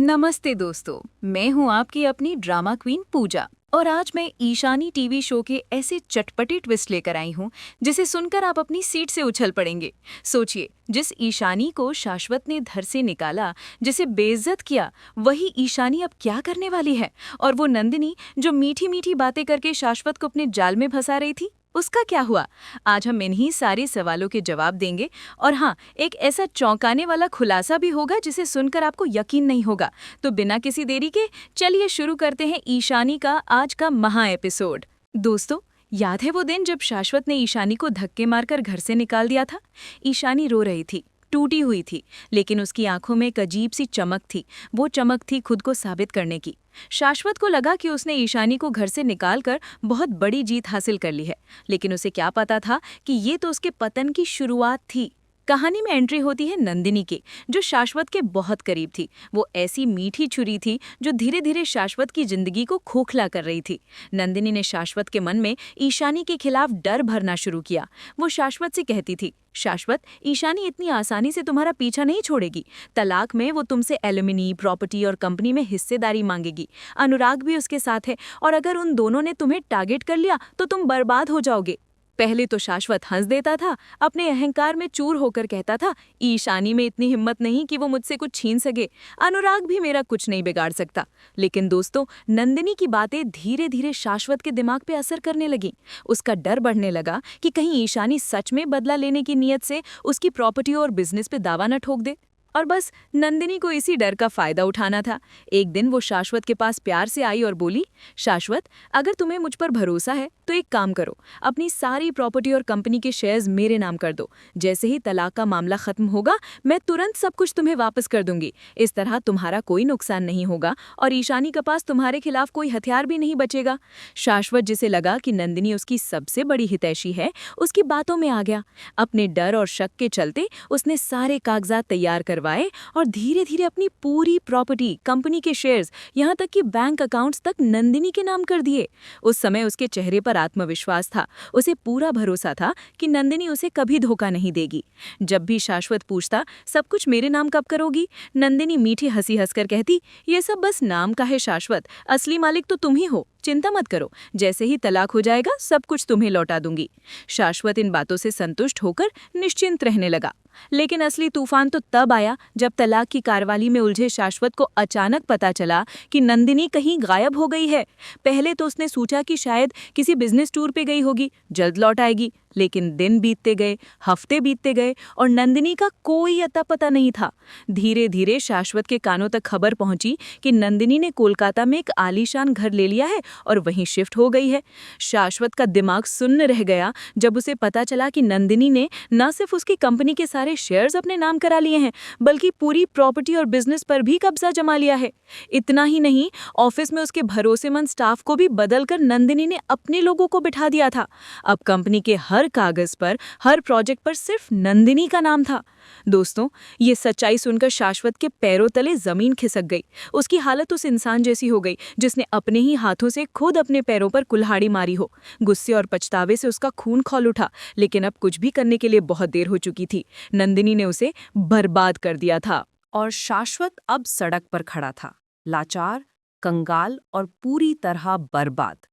नमस्ते दोस्तों। मैं हूं आपकी अपनी ड्रामा क्वीन पूजा और आज मैं ईशानी टीवी शो के ऐसे चटपटे ट्विस्ट लेकर आई हूं जिसे सुनकर आप अपनी सीट से उछल पड़ेंगे। सोचिए, जिस ईशानी को शाश्वत ने घर से निकाला, जिसे बेइज्जत किया, वही ईशानी अब क्या करने वाली है। और वो नंदिनी जो मीठी मीठी बातें करके शाश्वत को अपने जाल में फंसा रही थी, उसका क्या हुआ। आज हम इन्हीं सारे सवालों के जवाब देंगे। और हाँ, एक ऐसा चौंकाने वाला खुलासा भी होगा जिसे सुनकर आपको यकीन नहीं होगा। तो बिना किसी देरी के चलिए शुरू करते हैं ईशानी का आज का महा एपिसोड। दोस्तों, याद है वो दिन जब शाश्वत ने ईशानी को धक्के मारकर घर से निकाल दिया था। ईशानी रो रही थी, टूटी हुई थी, लेकिन उसकी आंखों में एक अजीब सी चमक थी। वो चमक थी खुद को साबित करने की। शाश्वत को लगा कि उसने ईशानी को घर से निकालकर बहुत बड़ी जीत हासिल कर ली है, लेकिन उसे क्या पता था कि ये तो उसके पतन की शुरुआत थी। कहानी में एंट्री होती है नंदिनी की, जो शाश्वत के बहुत करीब थी। वो ऐसी मीठी छुरी थी जो धीरे धीरे शाश्वत की जिंदगी को खोखला कर रही थी। नंदिनी ने शाश्वत के मन में ईशानी के खिलाफ डर भरना शुरू किया। वो शाश्वत से कहती थी, शाश्वत, ईशानी इतनी आसानी से तुम्हारा पीछा नहीं छोड़ेगी। तलाक में वो तुमसे एल्यूमिनी, प्रॉपर्टी और कंपनी में हिस्सेदारी मांगेगी। अनुराग भी उसके साथ है, और अगर उन दोनों ने तुम्हें टारगेट कर लिया तो तुम बर्बाद हो जाओगे। पहले तो शाश्वत हंस देता था, अपने अहंकार में चूर होकर कहता था, ईशानी में इतनी हिम्मत नहीं कि वो मुझसे कुछ छीन सके। अनुराग भी मेरा कुछ नहीं बिगाड़ सकता। लेकिन दोस्तों, नंदिनी की बातें धीरे धीरे शाश्वत के दिमाग पे असर करने लगी। उसका डर बढ़ने लगा कि कहीं ईशानी सच में बदला लेने की नीयत से उसकी प्रॉपर्टी और बिजनेस पे दावा न ठोक दे। और बस नंदिनी को इसी डर का फायदा उठाना था। एक दिन वो शाश्वत के पास प्यार से आई और बोली, शाश्वत, अगर तुम्हें मुझ पर भरोसा है तो एक काम करो, अपनी सारी प्रॉपर्टी और कंपनी के शेयर्स मेरे नाम कर दो। जैसे ही तलाक का मामला खत्म होगा, मैं तुरंत सब कुछ तुम्हें वापस कर दूंगी। इस तरह तुम्हारा कोई नुकसान नहीं होगा और ईशानी के पास तुम्हारे खिलाफ कोई हथियार भी नहीं बचेगा। शाश्वत, जिसे लगा कि नंदिनी उसकी सबसे बड़ी हितैषी है, उसकी बातों में आ गया। अपने डर और शक के चलते उसने सारे कागजात तैयार करवाए और धीरे धीरे अपनी पूरी प्रॉपर्टी, कंपनी के शेयर्स, यहाँ तक कि बैंक अकाउंट्स तक नंदिनी के नाम कर दिए। उस समय उसके चेहरे पर आत्मविश्वास था। उसे पूरा भरोसा था कि नंदिनी उसे कभी धोखा नहीं देगी। जब भी शाश्वत पूछता, सब कुछ मेरे नाम कब करोगी, नंदिनी मीठी हंसी हंसकर कहती, ये सब बस नाम का है शाश्वत, असली मालिक तो तुम ही हो। चिंता मत करो, जैसे ही तलाक हो जाएगा सब कुछ तुम्हें लौटा दूंगी। शाश्वत इन बातों से संतुष्ट होकर निश्चिंत रहने लगा। लेकिन असली तूफान तो तब आया जब तलाक की कारवाली में उलझे शाश्वत को अचानक पता चला कि नंदिनी कहीं गायब हो गई है। पहले तो उसने सोचा कि शायद किसी बिजनेस टूर पे गई होगी, जल्द लौट आएगी। लेकिन दिन बीतते गए, हफ्ते बीतते गए और नंदिनी का कोई अता पता नहीं था। धीरे धीरे शाश्वत के कानों तक खबर पहुंची कि नंदिनी ने कोलकाता में एक आलीशान घर ले लिया है और वहीं शिफ्ट हो गई है। शाश्वत का दिमाग सुन्न रह गया जब उसे पता चला कि नंदिनी ने न सिर्फ उसकी कंपनी के सारे शेयर्स अपने नाम करा लिए हैं, बल्कि पूरी प्रॉपर्टी और बिजनेस पर भी कब्जा जमा लिया है। इतना ही नहीं, ऑफिस में उसके भरोसेमंद स्टाफ को भी बदलकर नंदिनी ने अपने लोगों को बिठा दिया था। अब कंपनी के हर कागज पर, हर प्रोजेक्ट पर सिर्फ नंदिनी का नाम था। दोस्तों, ये सच्चाई सुनकर शाश्वत के पैरों तले जमीन खिसक गई। उसकी हालत उस इंसान जैसी हो गई जिसने अपने ही हाथों से खुद अपने पैरों पर कुल्हाड़ी मारी हो। गुस्से और पछतावे से उसका खून खौल उठा, लेकिन अब कुछ भी करने के लिए बहुत देर हो चुकी थी। नंदिनी ने उसे बर्बाद कर दिया था। और शाश्वत अब सड़क पर खड़ा था, लाचार, कंगाल और पूरी तरह बर्बाद।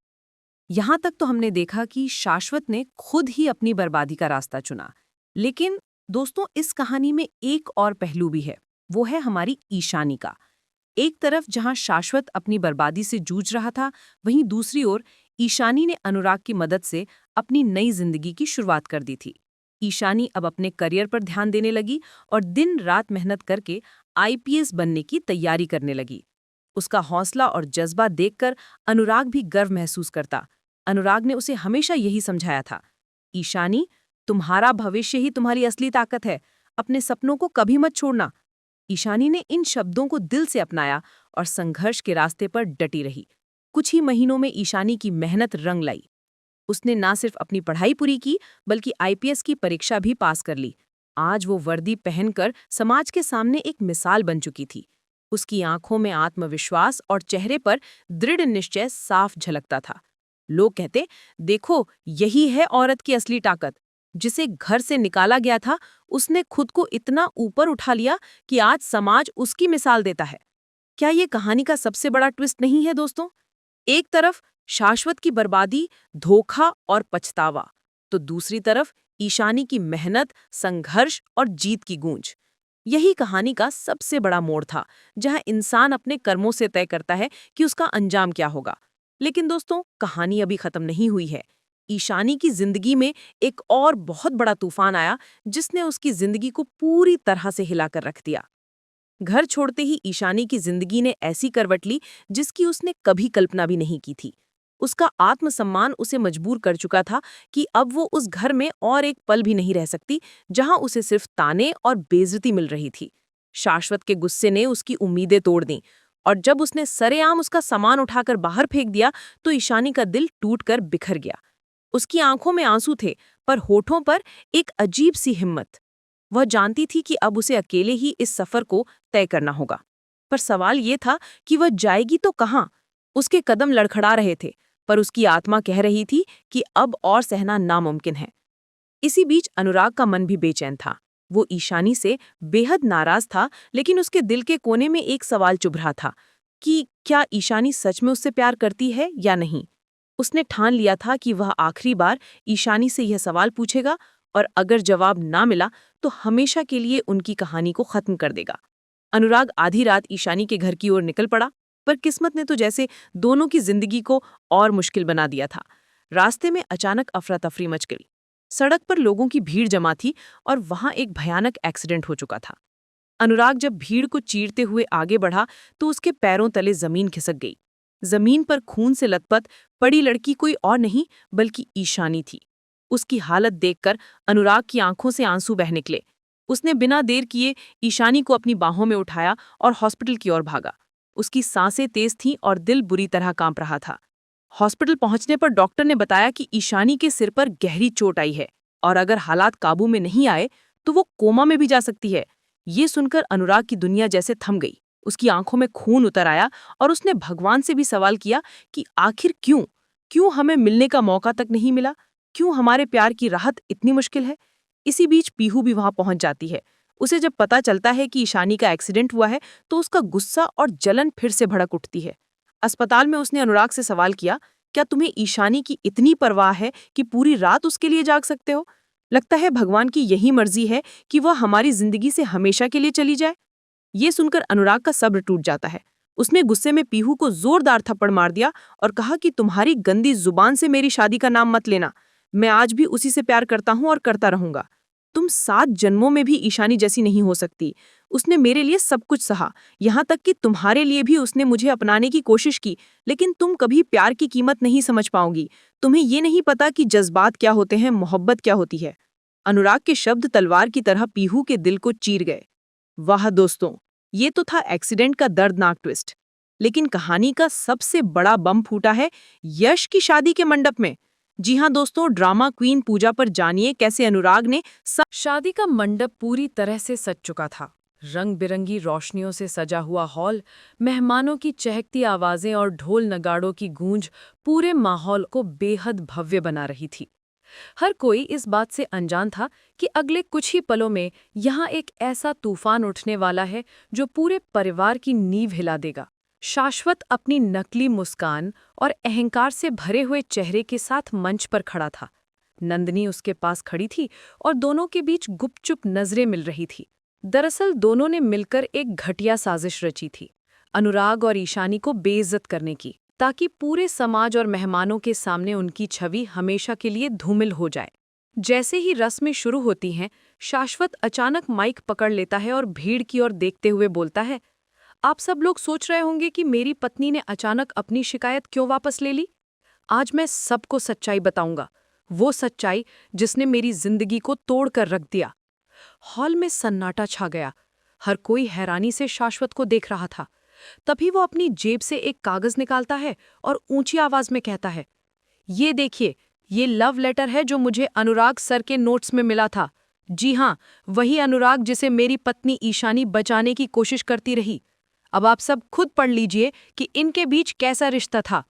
यहां तक तो हमने देखा कि शाश्वत ने खुद ही अपनी बर्बादी का रास्ता चुना। लेकिन दोस्तों, इस कहानी में एक और पहलू भी है। वो है हमारी ईशानी का। एक तरफ जहां शाश्वत अपनी बर्बादी से जूझ रहा था, वहीं दूसरी ओर ईशानी ने अनुराग की मदद से अपनी नई जिंदगी की शुरुआत कर दी थी। ईशानी अब अपने करियर पर ध्यान देने लगी और दिन रात मेहनत करके आईपीएस बनने की तैयारी करने लगी। उसका हौसला और जज्बा देखकर अनुराग भी गर्व महसूस करता। अनुराग ने उसे हमेशा यही समझाया था, ईशानी, तुम्हारा भविष्य ही तुम्हारी असली ताकत है, अपने सपनों को कभी मत छोड़ना। ईशानी ने इन शब्दों को दिल से अपनाया और संघर्ष के रास्ते पर डटी रही। कुछ ही महीनों में ईशानी की मेहनत रंग लाई। उसने ना सिर्फ अपनी पढ़ाई पूरी की, बल्कि आईपीएस की परीक्षा भी पास कर ली। आज वो वर्दी पहनकर समाज के सामने एक मिसाल बन चुकी थी। उसकी आंखों में आत्मविश्वास और चेहरे पर दृढ़ निश्चय साफ झलकता था। लोग कहते, देखो, यही है औरत की असली ताकत। जिसे घर से निकाला गया था, उसने खुद को इतना ऊपर उठा लिया कि आज समाज उसकी मिसाल देता है। क्या ये कहानी का सबसे बड़ा ट्विस्ट नहीं है दोस्तों? एक तरफ शाश्वत की बर्बादी, धोखा और पछतावा, तो दूसरी तरफ ईशानी की मेहनत, संघर्ष और जीत की गूंज। यही कहानी का सबसे बड़ा मोड़ था, जहां इंसान अपने कर्मों से तय करता है कि उसका अंजाम क्या होगा। लेकिन दोस्तों, कहानी अभी खत्म नहीं हुई है। ईशानी की जिंदगी में एक और बहुत बड़ा तूफान आया, जिसने उसकी जिंदगी को पूरी तरह से हिलाकर रख दिया। घर छोड़ते ही ईशानी की जिंदगी ने ऐसी करवट ली जिसकी उसने कभी कल्पना भी नहीं की थी। उसका आत्मसम्मान उसे मजबूर कर चुका था कि अब वो उस घर में और एक पल भी नहीं रह सकती, जहां उसे सिर्फ ताने और बेइज्जती मिल रही थी। शाश्वत के गुस्से ने उसकी उम्मीदें तोड़ दी, और जब उसने सरेआम उसका सामान उठाकर बाहर फेंक दिया तो ईशानी का दिल टूटकर बिखर गया। उसकी आंखों में आंसू थे, पर होठों पर एक अजीब सी हिम्मत। वह जानती थी कि अब उसे अकेले ही इस सफर को तय करना होगा। पर सवाल ये था कि वह जाएगी तो कहाँ? उसके कदम लड़खड़ा रहे थे, पर उसकी आत्मा कह रही थी कि अब और सहना नामुमकिन है। इसी बीच अनुराग का मन भी बेचैन था। वो ईशानी से बेहद नाराज था, लेकिन उसके दिल के कोने में एक सवाल चुभ रहा था कि क्या ईशानी सच में उससे प्यार करती है या नहीं। उसने ठान लिया था कि वह आखिरी बार ईशानी से यह सवाल पूछेगा, और अगर जवाब ना मिला तो हमेशा के लिए उनकी कहानी को खत्म कर देगा। अनुराग आधी रात ईशानी के घर की ओर निकल पड़ा, पर किस्मत ने तो जैसे दोनों की जिंदगी को और मुश्किल बना दिया था। रास्ते में अचानक अफरा तफरी मच गई। सड़क पर लोगों की भीड़ जमा थी और वहां एक भयानक एक्सीडेंट हो चुका था। अनुराग जब भीड़ को चीरते हुए आगे बढ़ा तो उसके पैरों तले जमीन खिसक गई। जमीन पर खून से लथपथ पड़ी लड़की कोई और नहीं बल्कि ईशानी थी। उसकी हालत देखकर अनुराग की आंखों से आंसू बह निकले। उसने बिना देर किए ईशानी को अपनी बाहों में उठाया और हॉस्पिटल की ओर भागा। उसकी सांसें तेज थीं और दिल बुरी तरह कांप रहा था। हॉस्पिटल पहुंचने पर डॉक्टर ने बताया कि ईशानी के सिर पर गहरी चोट आई है, और अगर हालात काबू में नहीं आए तो वो कोमा में भी जा सकती है। ये सुनकर अनुराग की दुनिया जैसे थम गई। उसकी आंखों में खून उतर आया और उसने भगवान से भी सवाल किया कि आखिर क्यों हमें मिलने का मौका तक नहीं मिला? क्यों हमारे प्यार की राहत इतनी मुश्किल है? इसी बीच पीहू भी वहां पहुंच जाती है। उसे जब पता चलता है कि ईशानी का एक्सीडेंट हुआ है तो उसका गुस्सा और जलन फिर से भड़क उठती है। अस्पताल में उसने अनुराग से सवाल किया, क्या तुम्हें ईशानी की इतनी परवाह है कि पूरी रात उसके लिए जाग सकते हो? लगता है भगवान की यही मर्जी है कि वह हमारी जिंदगी से हमेशा के लिए चली जाए। ये सुनकर अनुराग का सब्र टूट जाता है। उसने गुस्से में पीहू को जोरदार थप्पड़ मार दिया और कहा कि तुम्हारी गंदी जुबान से मेरी शादी का नाम मत लेना। मैं आज भी उसी से प्यार करता हूँ और करता रहूंगा। तुम 7 जन्मों में भी ईशानी जैसी नहीं हो सकती। उसने मेरे लिए सब कुछ सहा, यहाँ तक कि तुम्हारे लिए भी उसने मुझे अपनाने की कोशिश की, लेकिन तुम कभी प्यार की कीमत नहीं समझ पाओगी। तुम्हें ये नहीं पता कि जज्बात क्या होते हैं, मोहब्बत क्या होती है। अनुराग के शब्द तलवार की तरह पीहू के दिल को चीर गए। वाह दोस्तों, ये तो था एक्सीडेंट का दर्दनाक ट्विस्ट। लेकिन कहानी का सबसे बड़ा बम फूटा है यश की शादी के मंडप में। जी हाँ दोस्तों, ड्रामा क्वीन पूजा पर जानिए कैसे अनुराग ने शादी का मंडप पूरी तरह से सज चुका था। रंग बिरंगी रोशनियों से सजा हुआ हॉल, मेहमानों की चहकती आवाजें और ढोल नगाड़ों की गूंज पूरे माहौल को बेहद भव्य बना रही थी। हर कोई इस बात से अनजान था कि अगले कुछ ही पलों में यहाँ एक ऐसा तूफान उठने वाला है जो पूरे परिवार की नींव हिला देगा। शाश्वत अपनी नकली मुस्कान और अहंकार से भरे हुए चेहरे के साथ मंच पर खड़ा था। नंदिनी उसके पास खड़ी थी और दोनों के बीच गुपचुप नजरें मिल रही थी। दरअसल दोनों ने मिलकर एक घटिया साजिश रची थी, अनुराग और ईशानी को बेइज्जत करने की, ताकि पूरे समाज और मेहमानों के सामने उनकी छवि हमेशा के लिए धूमिल हो जाए। जैसे ही रस्में शुरू होती हैं, शाश्वत अचानक माइक पकड़ लेता है और भीड़ की ओर देखते हुए बोलता है, आप सब लोग सोच रहे होंगे कि मेरी पत्नी ने अचानक अपनी शिकायत क्यों वापस ले ली। आज मैं सबको सच्चाई बताऊंगा, वो सच्चाई जिसने मेरी जिंदगी को तोड़कर रख दिया। हॉल में सन्नाटा छा गया। हर कोई हैरानी से शाश्वत को देख रहा था। तभी वो अपनी जेब से एक कागज निकालता है और ऊंची आवाज में कहता है, ये देखिए, ये लव लेटर है जो मुझे अनुराग सर के नोट्स में मिला था। जी हाँ, वही अनुराग जिसे मेरी पत्नी ईशानी बचाने की कोशिश करती रही। अब आप सब खुद पढ़ लीजिए कि इनके बीच कैसा रिश्ता था।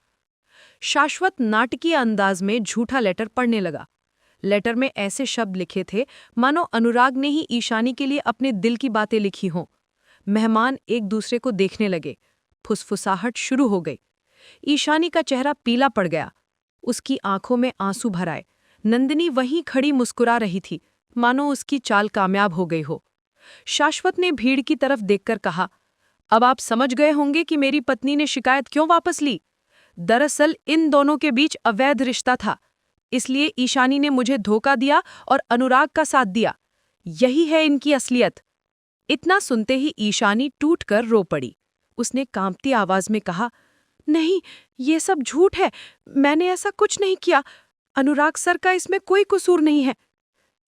शाश्वत नाटकीय अंदाज में झूठा लेटर पढ़ने लगा। लेटर में ऐसे शब्द लिखे थे मानो अनुराग ने ही ईशानी के लिए अपने दिल की बातें लिखी हों। मेहमान एक दूसरे को देखने लगे। फुसफुसाहट शुरू हो गई। ईशानी का चेहरा पीला पड़ गया, उसकी आंखों में आंसू भर आए। नंदिनी वहीं खड़ी मुस्कुरा रही थी, मानो उसकी चाल कामयाब हो गई हो। शाश्वत ने भीड़ की तरफ देखकर कहा, अब आप समझ गए होंगे कि मेरी पत्नी ने शिकायत क्यों वापस ली। दरअसल इन दोनों के बीच अवैध रिश्ता था, इसलिए ईशानी ने मुझे धोखा दिया और अनुराग का साथ दिया। यही है इनकी असलियत। इतना सुनते ही ईशानी टूटकर रो पड़ी। उसने कांपती आवाज में कहा, नहीं, ये सब झूठ है, मैंने ऐसा कुछ नहीं किया। अनुराग सर का इसमें कोई कसूर नहीं है।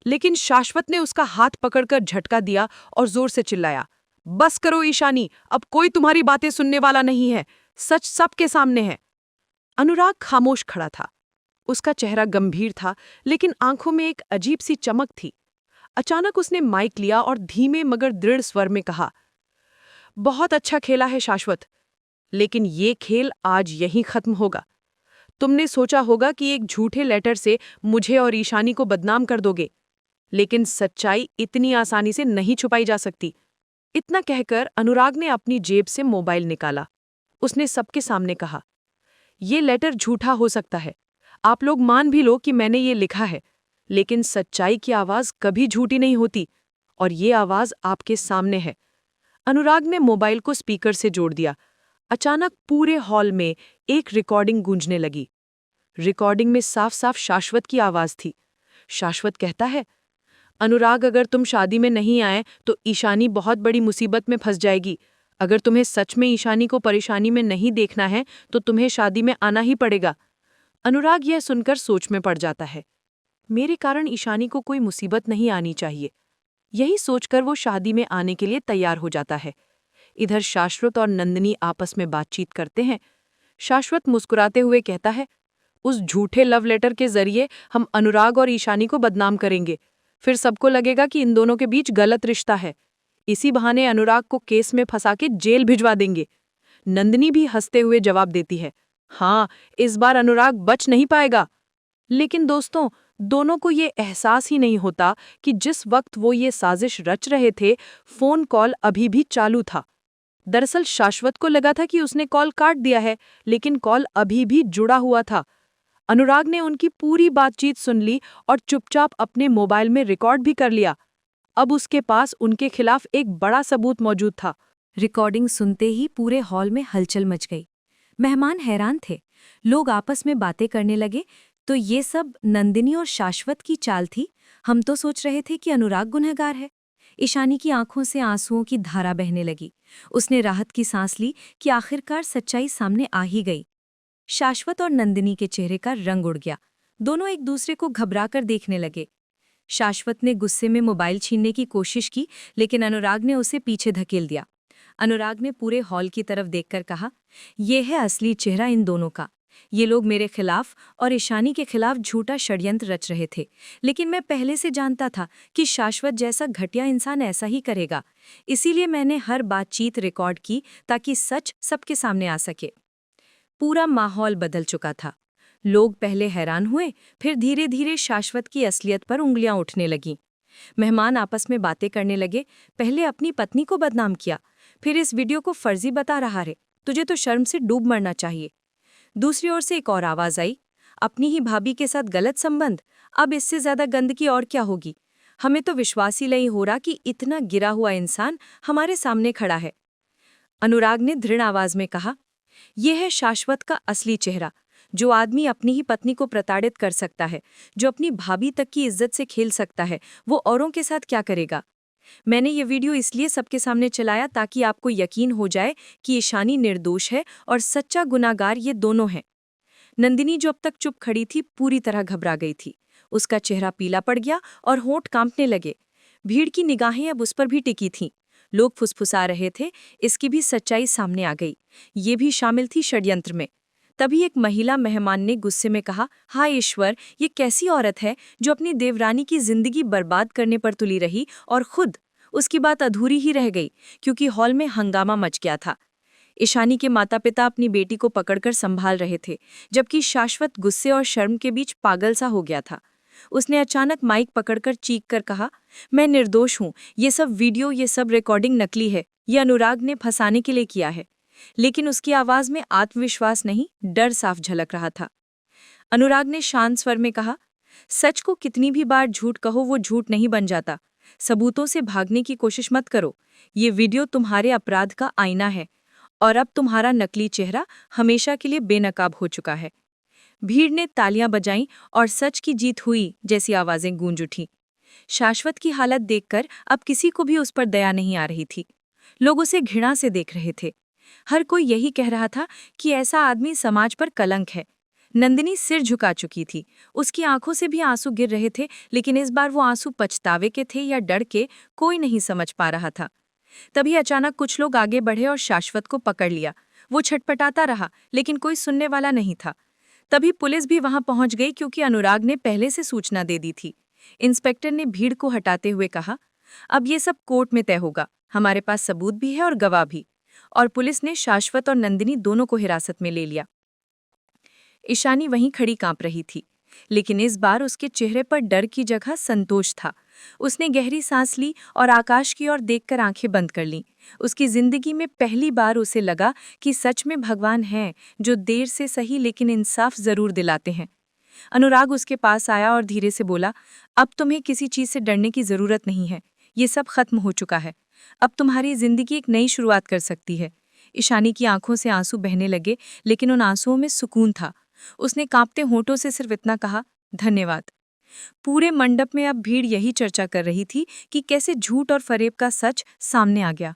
लेकिन शाश्वत ने उसका हाथ पकड़कर झटका दिया और जोर से चिल्लाया, बस करो ईशानी, अब कोई तुम्हारी बातें सुनने वाला नहीं है, सच सबके सामने है। अनुराग खामोश खड़ा था। उसका चेहरा गंभीर था, लेकिन आंखों में एक अजीब सी चमक थी। अचानक उसने माइक लिया और धीमे मगर दृढ़ स्वर में कहा, बहुत अच्छा खेला है शाश्वत, लेकिन ये खेल आज यहीं खत्म होगा। तुमने सोचा होगा कि एक झूठे लेटर से मुझे और ईशानी को बदनाम कर दोगे, लेकिन सच्चाई इतनी आसानी से नहीं छुपाई जा सकती। इतना कहकर अनुराग ने अपनी जेब से मोबाइल निकाला। उसने सबके सामने कहा, ये लेटर झूठा हो सकता है, आप लोग मान भी लो कि मैंने ये लिखा है, लेकिन सच्चाई की आवाज कभी झूठी नहीं होती, और ये आवाज आपके सामने है। अनुराग ने मोबाइल को स्पीकर से जोड़ दिया। अचानक पूरे हॉल में एक रिकॉर्डिंग गूंजने लगी। रिकॉर्डिंग में साफ साफ शाश्वत की आवाज थी। शाश्वत कहता है, अनुराग, अगर तुम शादी में नहीं आए तो ईशानी बहुत बड़ी मुसीबत में फंस जाएगी। अगर तुम्हें सच में ईशानी को परेशानी में नहीं देखना है तो तुम्हें शादी में आना ही पड़ेगा। अनुराग यह सुनकर सोच में पड़ जाता है। मेरे कारण ईशानी को कोई मुसीबत नहीं आनी चाहिए। यही सोचकर वो शादी में आने के लिए तैयार हो जाता है। इधर शाश्वत और नंदिनी आपस में बातचीत करते हैं। शाश्वत मुस्कुराते हुए कहता है, उस झूठे लव लेटर के जरिए हम अनुराग और ईशानी को बदनाम करेंगे। फिर सबको लगेगा कि इन दोनों के बीच गलत रिश्ता है। इसी बहाने अनुराग को केस में फंसा के जेल भिजवा देंगे। नंदिनी भी हंसते हुए जवाब देती है, हाँ, इस बार अनुराग बच नहीं पाएगा। लेकिन दोस्तों, दोनों को ये एहसास ही नहीं होता कि जिस वक्त वो ये साजिश रच रहे थे, फोन कॉल अभी भी चालू था। दरअसल शाश्वत को लगा था कि उसने कॉल काट दिया है, लेकिन कॉल अभी भी जुड़ा हुआ था। अनुराग ने उनकी पूरी बातचीत सुन ली और चुपचाप अपने मोबाइल में रिकॉर्ड भी कर लिया। अब उसके पास उनके खिलाफ एक बड़ा सबूत मौजूद था। रिकॉर्डिंग सुनते ही पूरे हॉल में हलचल मच गई। मेहमान हैरान थे। लोग आपस में बातें करने लगे, तो ये सब नंदिनी और शाश्वत की चाल थी। हम तो सोच रहे थे कि अनुराग गुनहगार है। ईशानी की आंखों से आंसुओं की धारा बहने लगी। उसने राहत की सांस ली कि आखिरकार सच्चाई सामने आ ही गई। शाश्वत और नंदिनी के चेहरे का रंग उड़ गया। दोनों एक दूसरे को घबराकर देखने लगे। शाश्वत ने गुस्से में मोबाइल छीनने की कोशिश की, लेकिन अनुराग ने उसे पीछे धकेल दिया। अनुराग ने पूरे हॉल की तरफ देखकर कहा, यह है असली चेहरा इन दोनों का। ये लोग मेरे खिलाफ और ईशानी के खिलाफ झूठा षड्यंत्र रच रहे थे, लेकिन मैं पहले से जानता था कि शाश्वत जैसा घटिया इंसान ऐसा ही करेगा। इसीलिए मैंने हर बातचीत रिकॉर्ड की ताकि सच सबके सामने आ सके। पूरा माहौल बदल चुका था। लोग पहले हैरान हुए, फिर धीरे धीरे शाश्वत की असलियत पर उंगलियां उठने लगीं। मेहमान आपस में बातें करने लगे, पहले अपनी पत्नी को बदनाम किया, फिर इस वीडियो को फर्जी बता रहा है, तुझे तो शर्म से डूब मरना चाहिए। दूसरी ओर से एक और आवाज आई, अपनी ही भाभी के साथ गलत संबंध, अब इससे ज्यादा गंदगी और क्या होगी। हमें तो विश्वास ही नहीं हो रहा कि इतना गिरा हुआ इंसान हमारे सामने खड़ा है। अनुराग ने दृढ़ आवाज में कहा, यह है शाश्वत का असली चेहरा। जो आदमी अपनी ही पत्नी को प्रताड़ित कर सकता है, जो अपनी भाभी तक की इज्जत से खेल सकता है, वो औरों के साथ क्या करेगा। मैंने ये वीडियो इसलिए सबके सामने चलाया ताकि आपको यकीन हो जाए कि ईशानी निर्दोष है और सच्चा गुनाहगार ये दोनों हैं। नंदिनी, जो अब तक चुप खड़ी थी, पूरी तरह घबरा गई थी। उसका चेहरा पीला पड़ गया और होंठ कांपने लगे। भीड़ की निगाहें अब उस पर भी टिकी थीं। लोग फुसफुसा रहे थे, इसकी भी सच्चाई सामने आ गई। ये भी शामिल थी षड्यंत्र में। तभी एक महिला मेहमान ने गुस्से में कहा, हाय ईश्वर, ये कैसी औरत है जो अपनी देवरानी की जिंदगी बर्बाद करने पर तुली रही और खुद। उसकी बात अधूरी ही रह गई क्योंकि हॉल में हंगामा मच गया था। ईशानी के माता पिता अपनी बेटी को पकड़कर संभाल रहे थे, जबकि शाश्वत गुस्से और शर्म के बीच पागल सा हो गया था। उसने अचानक माइक पकड़कर चीख कर कहा, मैं निर्दोष हूँ, ये सब वीडियो, ये सब रिकॉर्डिंग नकली है, ये अनुराग ने फंसाने के लिए किया है। लेकिन उसकी आवाज में आत्मविश्वास नहीं, डर साफ झलक रहा था। अनुराग ने शांत स्वर में कहा, सच को कितनी भी बार झूठ कहो वो झूठ नहीं बन जाता। सबूतों से भागने की कोशिश मत करो। ये वीडियो तुम्हारे अपराध का आईना है और अब तुम्हारा नकली चेहरा हमेशा के लिए बेनकाब हो चुका है। भीड़ ने तालियां बजाईं और सच की जीत हुई जैसी आवाजें गूंज उठीं। शाश्वत की हालत देखकर अब किसी को भी उस पर दया नहीं आ रही थी। लोग उसे घृणा से देख रहे थे। हर कोई यही कह रहा था कि ऐसा आदमी समाज पर कलंक है। नंदिनी सिर झुका चुकी थी। उसकी आंखों से भी आंसू गिर रहे थे, लेकिन इस बार वो आंसू पछतावे के थे या डर के, कोई नहीं समझ पा रहा था। तभी अचानक कुछ लोग आगे बढ़े और शाश्वत को पकड़ लिया। वो छटपटाता रहा, लेकिन कोई सुनने वाला नहीं था। तभी पुलिस भी वहां पहुंच गई, क्योंकि अनुराग ने पहले से सूचना दे दी थी। इंस्पेक्टर ने भीड़ को हटाते हुए कहा, अब ये सब कोर्ट में तय होगा। हमारे पास सबूत भी है और गवाह भी। और पुलिस ने शाश्वत और नंदिनी दोनों को हिरासत में ले लिया। ईशानी वहीं खड़ी कांप रही थी, लेकिन इस बार उसके चेहरे पर डर की जगह संतोष था। उसने गहरी सांस ली और आकाश की ओर देखकर आंखें बंद कर लीं। उसकी जिंदगी में पहली बार उसे लगा कि सच में भगवान हैं, जो देर से सही लेकिन इंसाफ जरूर दिलाते हैं। अनुराग उसके पास आया और धीरे से बोला, अब तुम्हें किसी चीज से डरने की जरूरत नहीं है। ये सब खत्म हो चुका है। अब तुम्हारी जिंदगी एक नई शुरुआत कर सकती है। ईशानी की आंखों से आंसू बहने लगे, लेकिन उन आंसुओं में सुकून था। उसने कांपते होंठों से सिर्फ इतना कहा, धन्यवाद। पूरे मंडप में अब भीड़ यही चर्चा कर रही थी कि कैसे झूठ और फरेब का सच सामने आ गया।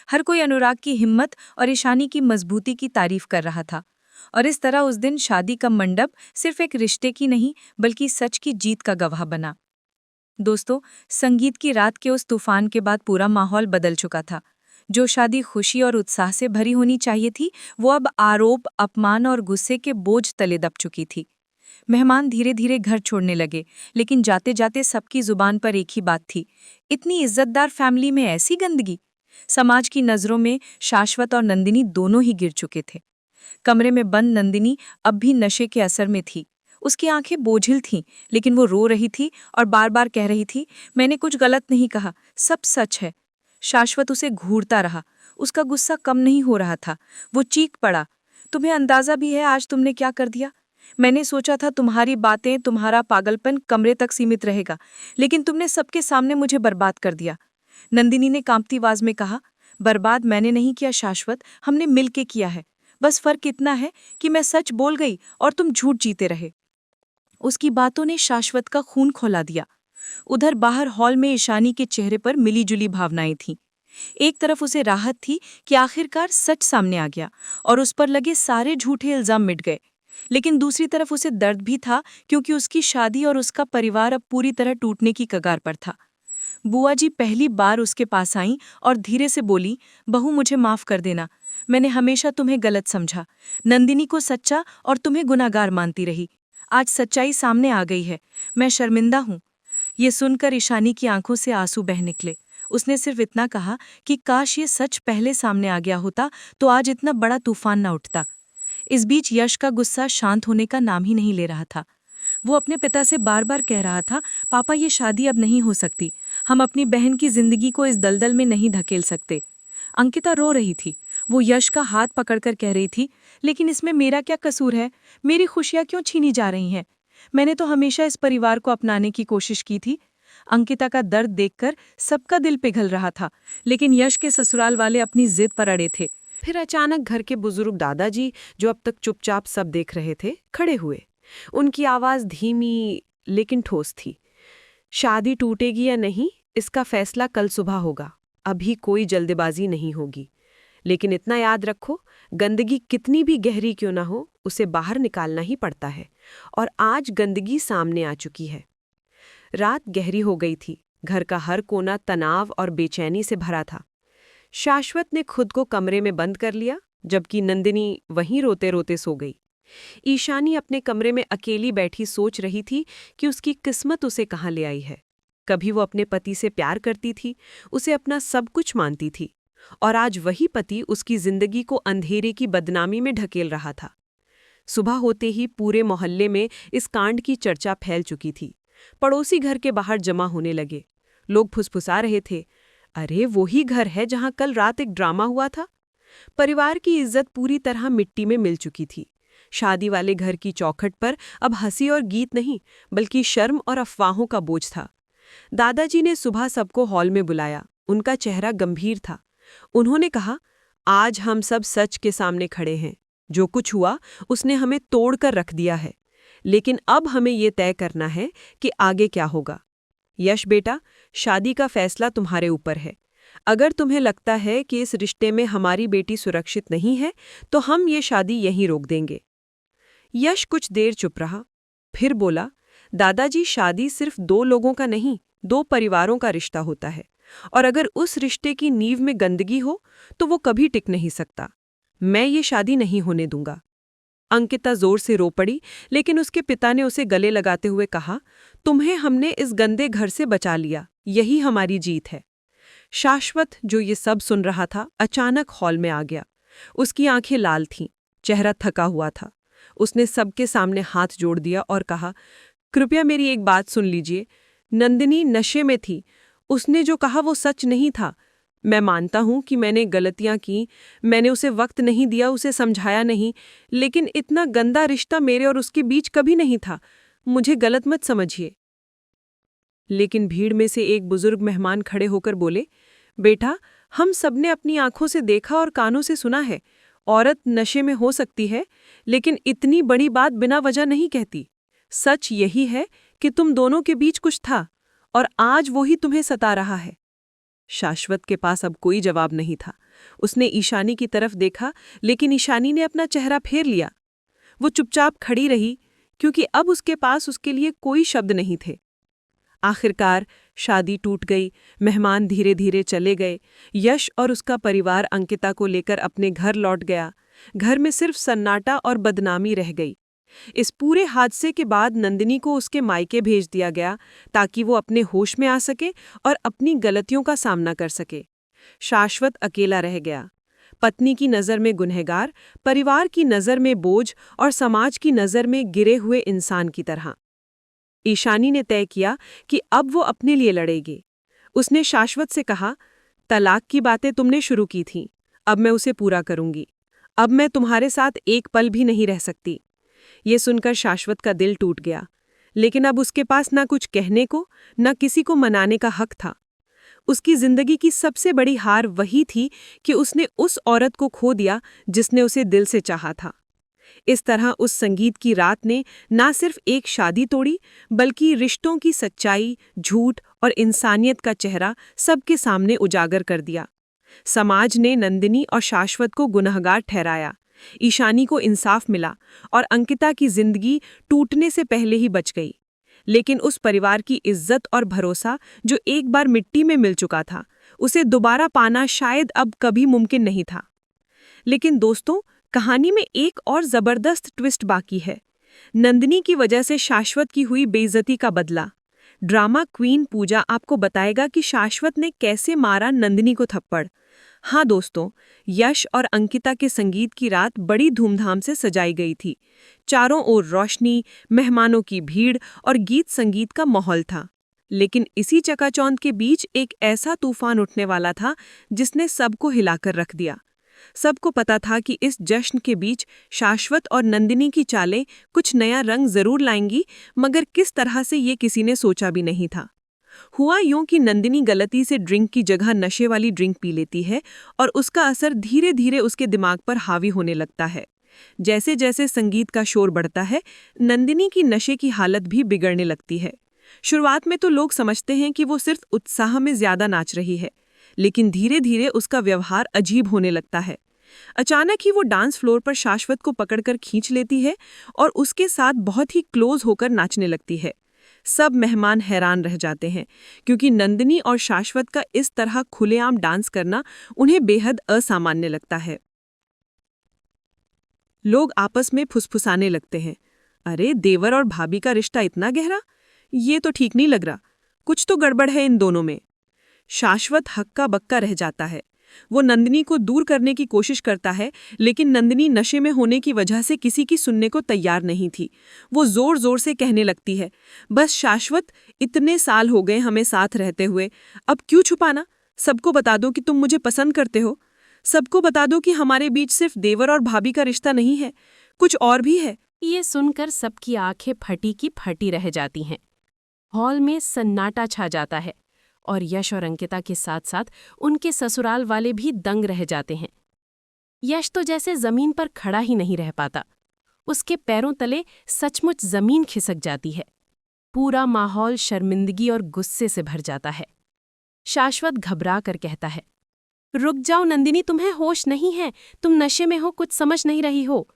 हर कोई अनुराग की हिम्मत और ईशानी की मजबूती की तारीफ कर रहा था। और इस तरह उस दिन शादी का मंडप सिर्फ एक रिश्ते की नहीं, बल्कि सच की जीत का गवाह बना। दोस्तों, संगीत की रात के उस तूफान के बाद पूरा माहौल बदल चुका था। जो शादी खुशी और उत्साह से भरी होनी चाहिए थी, वो अब आरोप, अपमान और गुस्से के बोझ तले दब चुकी थी। मेहमान धीरे धीरे घर छोड़ने लगे, लेकिन जाते जाते सबकी जुबान पर एक ही बात थी, इतनी इज्जतदार फैमिली में ऐसी गंदगी। समाज की नज़रों में शाश्वत और नंदिनी दोनों ही गिर चुके थे। कमरे में बंद नंदिनी अब भी नशे के असर में थी। उसकी आंखें बोझिल थीं, लेकिन वो रो रही थी और बार बार कह रही थी, मैंने कुछ गलत नहीं कहा, सब सच है। शाश्वत उसे घूरता रहा। उसका गुस्सा कम नहीं हो रहा था। वो चीख पड़ा, तुम्हें अंदाजा भी है आज तुमने क्या कर दिया? मैंने सोचा था तुम्हारी बातें, तुम्हारा पागलपन कमरे तक सीमित रहेगा, लेकिन तुमने सबके सामने मुझे बर्बाद कर दिया। नंदिनी ने कांपती आवाज में कहा, बर्बाद मैंने नहीं किया शाश्वत, हमने मिलके किया है। बस फर्क इतना है कि मैं सच बोल गई और तुम झूठ जीते रहे। उसकी बातों ने शाश्वत का खून खौला दिया। उधर बाहर हॉल में ईशानी के चेहरे पर मिलीजुली भावनाएं थीं। एक तरफ उसे राहत थी कि आखिरकार सच सामने आ गया और उस पर लगे सारे झूठे इल्जाम मिट गए, लेकिन दूसरी तरफ उसे दर्द भी था, क्योंकि उसकी शादी और उसका परिवार अब पूरी तरह टूटने की कगार पर था। बुआ जी पहली बार उसके पास आईं और धीरे से बोली, बहू मुझे माफ कर देना, मैंने हमेशा तुम्हें गलत समझा। नंदिनी को सच्चा और तुम्हें गुनाहगार मानती रही। आज सच्चाई सामने आ गई है, मैं शर्मिंदा हूँ। ये सुनकर ईशानी की आंखों से आंसू बह निकले। उसने सिर्फ इतना कहा कि काश ये सच पहले सामने आ गया होता तो आज इतना बड़ा तूफान न उठता। इस बीच यश का गुस्सा शांत होने का नाम ही नहीं ले रहा था। वो अपने पिता से बार बार कह रहा था, पापा ये शादी अब नहीं हो सकती, हम अपनी बहन की जिंदगी को इस दलदल में नहीं धकेल सकते। अंकिता रो रही थी। वो यश का हाथ पकड़कर कह रही थी, लेकिन इसमें मेरा क्या कसूर है? मेरी खुशियां क्यों छीनी जा रही हैं? मैंने तो हमेशा इस परिवार को अपनाने की कोशिश की थी। अंकिता का दर्द देखकर सबका दिल पिघल रहा था, लेकिन यश के ससुराल वाले अपनी जिद पर अड़े थे। फिर अचानक घर के बुजुर्ग दादाजी, जो अब तक चुपचाप सब देख रहे थे, खड़े हुए। उनकी आवाज धीमी लेकिन ठोस थी। शादी टूटेगी या नहीं, इसका फैसला कल सुबह होगा। अभी कोई जल्दबाजी नहीं होगी। लेकिन इतना याद रखो, गंदगी कितनी भी गहरी क्यों ना हो, उसे बाहर निकालना ही पड़ता है। और आज गंदगी सामने आ चुकी है। रात गहरी हो गई थी। घर का हर कोना तनाव और बेचैनी से भरा था। शाश्वत ने खुद को कमरे में बंद कर लिया, जबकि नंदिनी वहीं रोते रोते सो गई। ईशानी अपने कमरे में अकेली बैठी सोच रही थी कि उसकी किस्मत उसे कहाँ ले आई है। कभी वो अपने पति से प्यार करती थी, उसे अपना सब कुछ मानती थी, और आज वही पति उसकी जिंदगी को अंधेरे की बदनामी में ढकेल रहा था। सुबह होते ही पूरे मोहल्ले में इस कांड की चर्चा फैल चुकी थी। पड़ोसी घर के बाहर जमा होने लगे। लोग फुसफुसा रहे थे, अरे वो ही घर है जहां कल रात एक ड्रामा हुआ था। परिवार की इज्जत पूरी तरह मिट्टी में मिल चुकी थी। शादी वाले घर की चौखट पर अब हंसी और गीत नहीं, बल्कि शर्म और अफवाहों का बोझ था। दादाजी ने सुबह सबको हॉल में बुलाया। उनका चेहरा गंभीर था। उन्होंने कहा, आज हम सब सच के सामने खड़े हैं। जो कुछ हुआ उसने हमें तोड़कर रख दिया है, लेकिन अब हमें ये तय करना है कि आगे क्या होगा। यश बेटा, शादी का फैसला तुम्हारे ऊपर है। अगर तुम्हें लगता है कि इस रिश्ते में हमारी बेटी सुरक्षित नहीं है, तो हम ये शादी यहीं रोक देंगे। यश कुछ देर चुप रहा, फिर बोला, दादाजी, शादी सिर्फ 2 लोगों का नहीं, 2 परिवारों का रिश्ता होता है, और अगर उस रिश्ते की नींव में गंदगी हो तो वो कभी टिक नहीं सकता। मैं ये शादी नहीं होने दूंगा। अंकिता जोर से रो पड़ी, लेकिन उसके पिता ने उसे गले लगाते हुए कहा, तुम्हें हमने इस गंदे घर से बचा लिया, यही हमारी जीत है। शाश्वत, जो ये सब सुन रहा था, अचानक हॉल में आ गया। उसकी आंखें लाल थीं, चेहरा थका हुआ था। उसने सबके सामने हाथ जोड़ दिया और कहा, कृपया मेरी एक बात सुन लीजिए। नंदिनी नशे में थी। उसने जो कहा वो सच नहीं था। मैं मानता हूं कि मैंने गलतियां की, मैंने उसे वक्त नहीं दिया, उसे समझाया नहीं, लेकिन इतना गंदा रिश्ता मेरे और उसके बीच कभी नहीं था। मुझे गलत मत समझिए। लेकिन भीड़ में से एक बुजुर्ग मेहमान खड़े होकर बोले, बेटा, हम सबने अपनी आंखों से देखा और कानों से सुना है। औरत नशे में हो सकती है, लेकिन इतनी बड़ी बात बिना वजह नहीं कहती। सच यही है कि तुम दोनों के बीच कुछ था, और आज वो ही तुम्हें सता रहा है। शाश्वत के पास अब कोई जवाब नहीं था। उसने ईशानी की तरफ देखा, लेकिन ईशानी ने अपना चेहरा फेर लिया। वो चुपचाप खड़ी रही, क्योंकि अब उसके पास उसके लिए कोई शब्द नहीं थे। आखिरकार शादी टूट गई, मेहमान धीरे धीरे चले गए। यश और उसका परिवार अंकिता को लेकर अपने घर लौट गया। घर में सिर्फ सन्नाटा और बदनामी रह गई। इस पूरे हादसे के बाद नंदिनी को उसके मायके भेज दिया गया, ताकि वो अपने होश में आ सके और अपनी गलतियों का सामना कर सके। शाश्वत अकेला रह गया, पत्नी की नज़र में गुनहगार, परिवार की नज़र में बोझ और समाज की नज़र में गिरे हुए इंसान की तरह। ईशानी ने तय किया कि अब वो अपने लिए लड़ेगी। उसने शाश्वत से कहा, तलाक की बातें तुमने शुरू की थीं, अब मैं उसे पूरा करूंगी। अब मैं तुम्हारे साथ एक पल भी नहीं रह सकती। ये सुनकर शाश्वत का दिल टूट गया, लेकिन अब उसके पास ना कुछ कहने को, ना किसी को मनाने का हक था। उसकी जिंदगी की सबसे बड़ी हार वही थी कि उसने उस औरत को खो दिया जिसने उसे दिल से चाहा था। इस तरह उस संगीत की रात ने ना सिर्फ एक शादी तोड़ी, बल्कि रिश्तों की सच्चाई, झूठ और इंसानियत का चेहरा सबके सामने उजागर कर दिया। समाज ने नंदिनी और शाश्वत को गुनहगार ठहराया, ईशानी को इंसाफ मिला और अंकिता की जिंदगी टूटने से पहले ही बच गई। लेकिन उस परिवार की इज्जत और भरोसा, जो एक बार मिट्टी में मिल चुका था, उसे दोबारा पाना शायद अब कभी मुमकिन नहीं था। लेकिन दोस्तों, कहानी में एक और जबरदस्त ट्विस्ट बाकी है। नंदिनी की वजह से शाश्वत की हुई बेइज्जती का बदला। ड्रामा क्वीन पूजा आपको बताएगा कि शाश्वत ने कैसे मारा नंदिनी को थप्पड़। हाँ दोस्तों, यश और अंकिता के संगीत की रात बड़ी धूमधाम से सजाई गई थी। चारों ओर रोशनी, मेहमानों की भीड़ और गीत संगीत का माहौल था। लेकिन इसी चकाचौंध के बीच एक ऐसा तूफान उठने वाला था जिसने सबको हिलाकर रख दिया। सबको पता था कि इस जश्न के बीच शाश्वत और नंदिनी की चालें कुछ नया रंग जरूर लाएंगी, मगर किस तरह से ये किसी ने सोचा भी नहीं था। हुआ यूं कि नंदिनी गलती से ड्रिंक की जगह नशे वाली ड्रिंक पी लेती है और उसका असर धीरे धीरे उसके दिमाग पर हावी होने लगता है। जैसे जैसे संगीत का शोर बढ़ता है, नंदिनी की नशे की हालत भी बिगड़ने लगती है। शुरुआत में तो लोग समझते हैं कि वो सिर्फ उत्साह में ज्यादा नाच रही है, लेकिन धीरे धीरे उसका व्यवहार अजीब होने लगता है। अचानक ही वो डांस फ्लोर पर शाश्वत को पकड़कर खींच लेती है और उसके साथ बहुत ही क्लोज होकर नाचने लगती है। सब मेहमान हैरान रह जाते हैं, क्योंकि नंदिनी और शाश्वत का इस तरह खुलेआम डांस करना उन्हें बेहद असामान्य लगता है। लोग आपस में फुसफुसाने लगते हैं, अरे देवर और भाभी का रिश्ता इतना गहरा, ये तो ठीक नहीं लग रहा, कुछ तो गड़बड़ है इन दोनों में। शाश्वत हक्का बक्का रह जाता है। वो नंदिनी को दूर करने की कोशिश करता है, लेकिन नंदिनी नशे में होने की वजह से किसी की सुनने को तैयार नहीं थी। वो जोर जोर से कहने लगती है, बस शाश्वत, इतने साल हो गए हमें साथ रहते हुए, अब क्यों छुपाना? सबको बता दो कि तुम मुझे पसंद करते हो। सबको बता दो कि हमारे बीच सिर्फ देवर और भाभी का रिश्ता नहीं है, कुछ और भी है। ये सुनकर सबकी आंखें फटी की फटी रह जाती हैं। हॉल में सन्नाटा छा जाता है और यश और अंकिता के साथ साथ उनके ससुराल वाले भी दंग रह जाते हैं। यश तो जैसे जमीन पर खड़ा ही नहीं रह पाता। उसके पैरों तले सचमुच जमीन खिसक जाती है। पूरा माहौल शर्मिंदगी और गुस्से से भर जाता है। शाश्वत घबरा कर कहता है, रुक जाओ नंदिनी, तुम्हें होश नहीं है, तुम नशे में हो, कुछ समझ नहीं रही हो।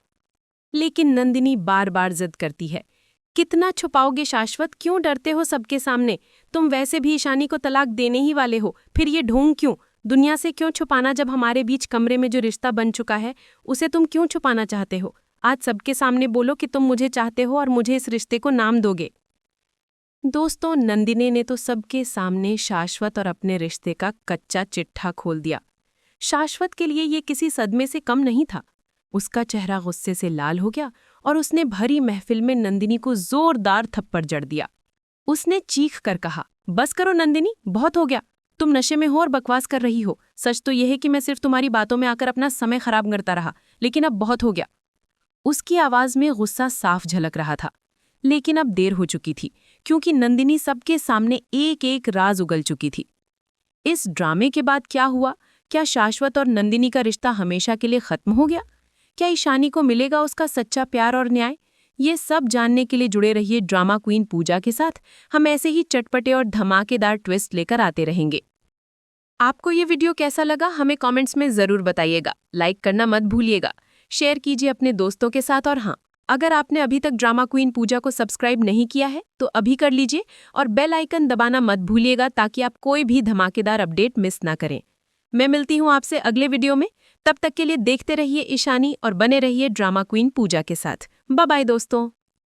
लेकिन नंदिनी बार बार जिद करती है, कितना छुपाओगे शाश्वत, क्यों डरते हो सबके सामने? तुम वैसे भी ईशानी को तलाक देने ही वाले हो, फिर ये ढोंग क्यों? दुनिया से क्यों छुपाना जब हमारे बीच कमरे में जो रिश्ता बन चुका है उसे तुम क्यों छुपाना चाहते हो? आज सबके सामने बोलो कि तुम मुझे चाहते हो और मुझे इस रिश्ते को नाम दोगे। दोस्तों, नंदिनी ने तो सबके सामने शाश्वत और अपने रिश्ते का कच्चा चिट्ठा खोल दिया। शाश्वत के लिए ये किसी सदमे से कम नहीं था। उसका चेहरा गुस्से से लाल हो गया और उसने भरी महफिल में नंदिनी को जोरदार थप्पड़ जड़ दिया। उसने चीख कर कहा, बस करो नंदिनी, बहुत हो गया। तुम नशे में हो और बकवास कर रही हो। सच तो यह है कि मैं सिर्फ तुम्हारी बातों में आकर अपना समय खराब करता रहा, लेकिन अब बहुत हो गया। उसकी आवाज में गुस्सा साफ झलक रहा था, लेकिन अब देर हो चुकी थी, क्योंकि नंदिनी सबके सामने एक एक राज उगल चुकी थी। इस ड्रामे के बाद क्या हुआ? क्या शाश्वत और नंदिनी का रिश्ता हमेशा के लिए खत्म हो गया? क्या ईशानी को मिलेगा उसका सच्चा प्यार और न्याय? ये सब जानने के लिए जुड़े रहिए ड्रामा क्वीन पूजा के साथ। हम ऐसे ही चटपटे और धमाकेदार ट्विस्ट लेकर आते रहेंगे। आपको ये वीडियो कैसा लगा हमें कमेंट्स में ज़रूर बताइएगा। लाइक करना मत भूलिएगा, शेयर कीजिए अपने दोस्तों के साथ, और हाँ, अगर आपने अभी तक ड्रामा क्वीन पूजा को सब्सक्राइब नहीं किया है तो अभी कर लीजिए और बेल आइकन दबाना मत भूलिएगा ताकि आप कोई भी धमाकेदार अपडेट मिस ना करें। मैं मिलती हूँ आपसे अगले वीडियो में। तब तक के लिए देखते रहिए ईशानी और बने रहिए ड्रामा क्वीन पूजा के साथ। बाय बाय दोस्तों।